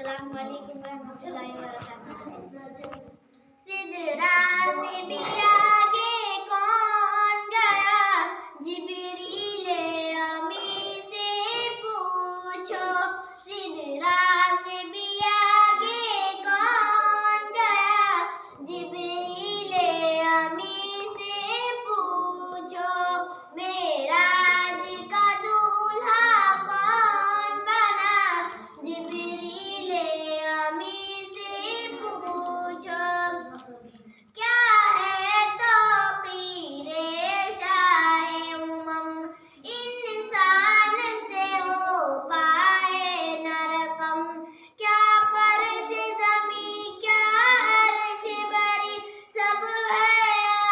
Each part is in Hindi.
अस्सलाम वालेकुम रहमतुल्लाहि व बरकातुहू। सिदरा से भी आगे कौन गया, जिब्रील अमी से पूछो। सिदरा से भी आगे कौन गया, जिब्रील अमी से पूछो। मेराज का दूल्हा कौन बना, जिब्रील अमी से पूछो। क्या है तौक़ीरे शाहे उमम, इंसान से हो पाए न रकम। क्या फर्श ज़मीं क्या अर्श बरी, सब है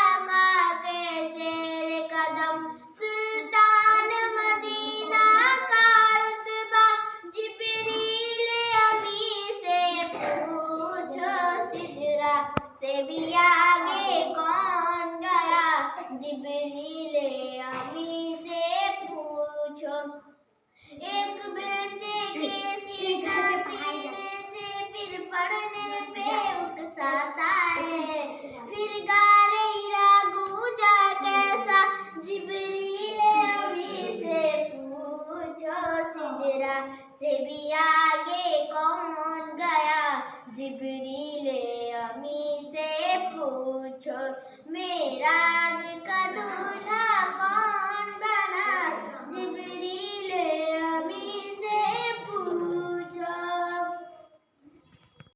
आका के ज़ेर कदम। सुल्तान मदीना का रुतबा, जिब्रील अमी से पूछो। सिदरा से भी आगे कौन गया, जिब्रील अमी से पूछो। एक बच्चे के सीना सीने से फिर पढ़ने पे उकसाता है, फिर गारे हिरा गूंजा कैसा, जिब्रील अमी से पूछो। सिदरा से भी आगे कौन गया, जिब्रील अमी से पूछो। मेरा